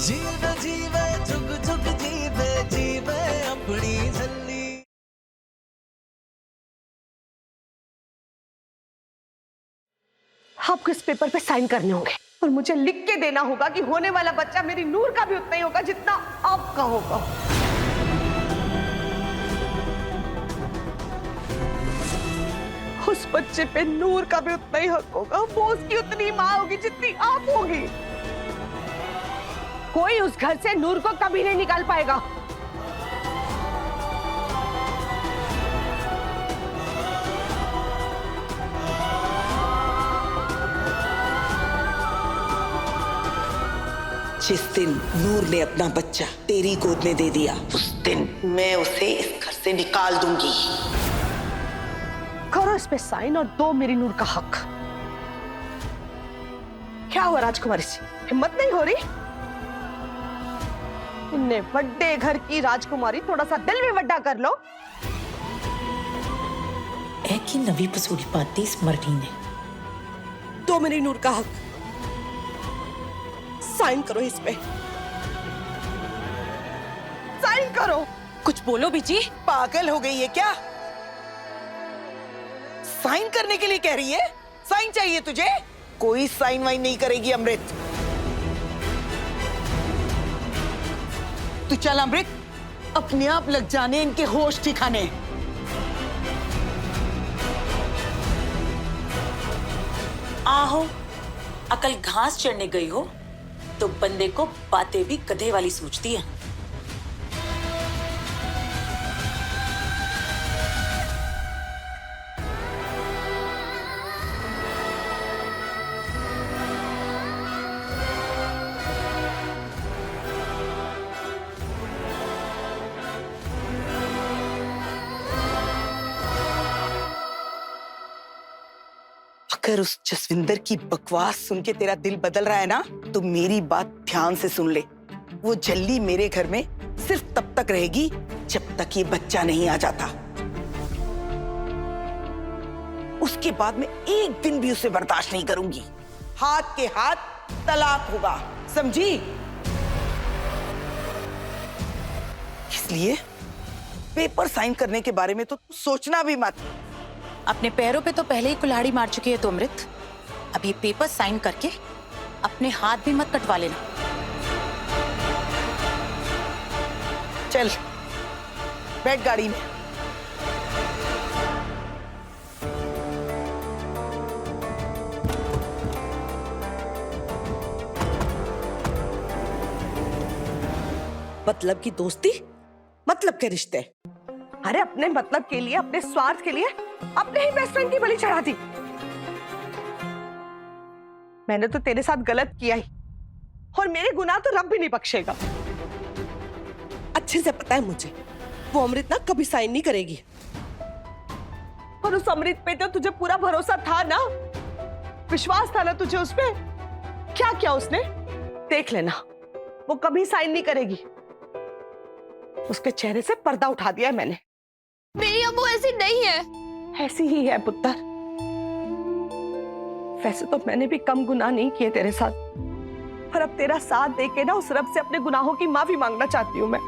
जीवे जीवे जुग जुग जीवे जीवे अपनी झल्ली। आपको इस पेपर पे साइन करने होंगे और मुझे लिख के देना होगा कि होने वाला बच्चा मेरी नूर का भी उतना ही होगा जितना आपका होगा। उस बच्चे पे नूर का भी उतना ही हक होगा, वो उसकी उतनी माँ होगी जितनी आप होगी। कोई उस घर से नूर को कभी नहीं निकाल पाएगा। जिस दिन नूर ने अपना बच्चा तेरी गोद में दे दिया, उस दिन मैं उसे इस घर से निकाल दूंगी। करो इस पे साइन और दो मेरी नूर का हक। क्या हुआ राजकुमारी से, हिम्मत नहीं हो रही? इन्ने बड़े घर की राजकुमारी, थोड़ा सा दिल भी बड़ा कर लो। की नवी पसूड़ी पाती इस मरनी ने। दो मेरी नूर का हक, साइन करो इस पे, साइन करो। कुछ बोलो बीजी, पागल हो गई है क्या? साइन करने के लिए कह रही है? साइन चाहिए तुझे? कोई साइन वाइन नहीं करेगी अमृत। तू चल अमृत, अपने आप लग जाने इनके होश ठिकाने। आहो, अकल घास चढ़ने गई हो तो बंदे को बातें भी गधे वाली सूझती है। अगर उस जसविंदर की बकवास सुन के तेरा दिल बदल रहा है ना, तो मेरी बात ध्यान से सुन ले। वो झल्ली मेरे घर में सिर्फ तब तक रहेगी जब तक ये बच्चा नहीं आ जाता। उसके बाद मैं एक दिन भी उसे बर्दाश्त नहीं करूंगी। हाथ के हाथ तलाक होगा, समझी? इसलिए पेपर साइन करने के बारे में तो सोचना भी मत। अपने पैरों पे तो पहले ही कुल्हाड़ी मार चुकी है तो अमृत, अब ये पेपर साइन करके अपने हाथ भी मत कटवा लेना। चल बैठ गाड़ी में। मतलब की दोस्ती, मतलब के रिश्ते। अरे अपने मतलब के लिए, अपने स्वार्थ के लिए अपने ही बेस्ट फ्रेंड की बलि चढ़ा दी। मैंने तो तेरे साथ गलत किया ही, और मेरे गुनाह तो रब भी नहीं बख्शेगा। अच्छे से पता है मुझे, वो अमृत ना कभी साइन नहीं करेगी। और उस अमृत पे तो तुझे पूरा भरोसा था ना, विश्वास था ना तुझे उस पे। क्या किया उसने? देख लेना, वो कभी साइन नहीं करेगी। उसके चेहरे से पर्दा उठा दिया है मैंने। मेरी अम्मू ऐसी नहीं है। ऐसी ही है पुत्र। वैसे तो मैंने भी कम गुनाह नहीं किए तेरे साथ, पर अब तेरा साथ देके ना उस रब से अपने गुनाहों की माफी मांगना चाहती हूँ मैं।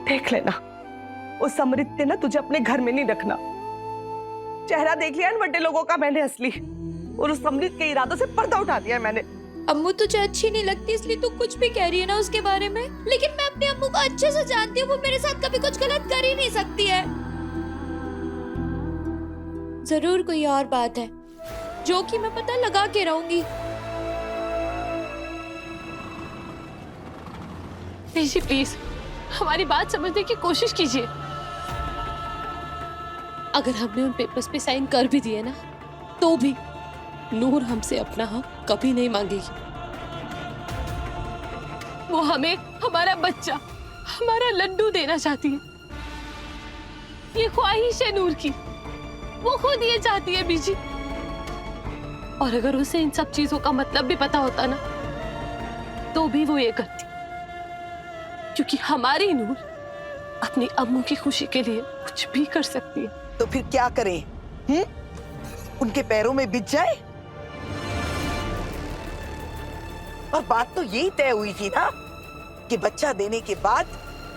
देख लेना, उस अमृत ने ना तुझे अपने घर में नहीं रखना। चेहरा देख लिया इन बड़े लोगों का मैंने असली, और उस अमृत के इरादों से पर्दा उठा दिया मैंने। अम्मू तुझे अच्छी नहीं लगती इसलिए तू कुछ भी कह रही है ना उसके बारे में, लेकिन मैं अपनी अम्मू को अच्छे से जानती हूँ। वो मेरे साथ कभी कुछ गलत कर ही नहीं सकती है। जरूर कोई और बात है जो कि मैं पता लगा के रहूंगी। जी प्लीज हमारी बात समझने की कोशिश कीजिए। अगर हमने उन पेपर्स पे साइन कर भी दिए ना, तो भी नूर हमसे अपना हक कभी नहीं मांगेगी। वो हमें हमारा बच्चा, हमारा लड्डू देना चाहती है। ये ख्वाहिश है नूर की, वो खुद ये चाहती है बीजी। और अगर उसे इन सब चीजों का मतलब भी पता होता ना, तो भी वो ये करती, क्योंकि हमारी नूर अपनी अम्मू की खुशी के लिए कुछ भी कर सकती है। तो फिर क्या करें? उनके पैरों में बिछ जाए? और बात तो यही तय हुई थी ना कि बच्चा देने के बाद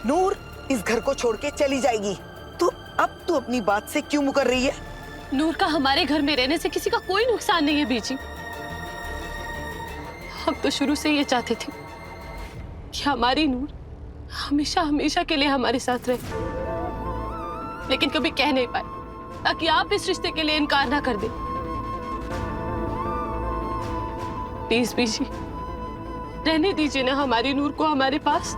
नूर इस घर को छोड़ के चली जाएगी। तो अब तू अपनी बात से क्यों मुकर रही है? नूर का हमारे घर में रहने से किसी का कोई नुकसान नहीं है बीजी। हम तो शुरू से ये चाहते थे कि हमारी नूर हमेशा हमेशा के लिए हमारे साथ रहे, लेकिन कभी कह नहीं पाए ताकि आप इस रिश्ते के लिए इनकार ना कर दें। प्लीज बीजी, रहने दीजिए ना हमारी नूर को हमारे पास।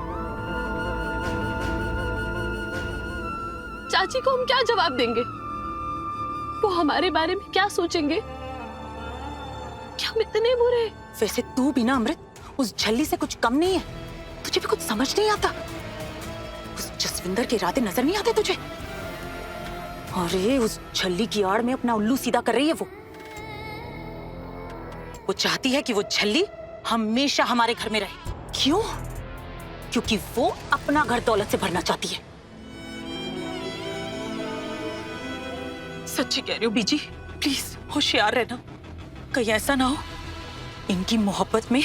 चाची को हम क्या जवाब देंगे? वो हमारे बारे में क्या सोचेंगे? क्या हम इतने बुरे? वैसे तू भी ना अमृत उस झल्ली से कुछ कम नहीं है। तुझे भी कुछ समझ नहीं आता? उस जसविंदर के इरादे नजर नहीं आते तुझे? अरे उस झल्ली की आड़ में अपना उल्लू सीधा कर रही है वो चाहती है कि वो झल्ली हमेशा हमारे घर में रहे। क्यों? क्योंकि वो अपना घर दौलत से भरना चाहती है। सच्ची कह रही हो बीजी, प्लीज होशियार रहना, कहीं ऐसा ना हो इनकी मोहब्बत में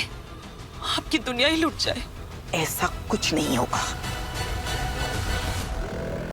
आपकी दुनिया ही लुट जाए। ऐसा कुछ नहीं होगा।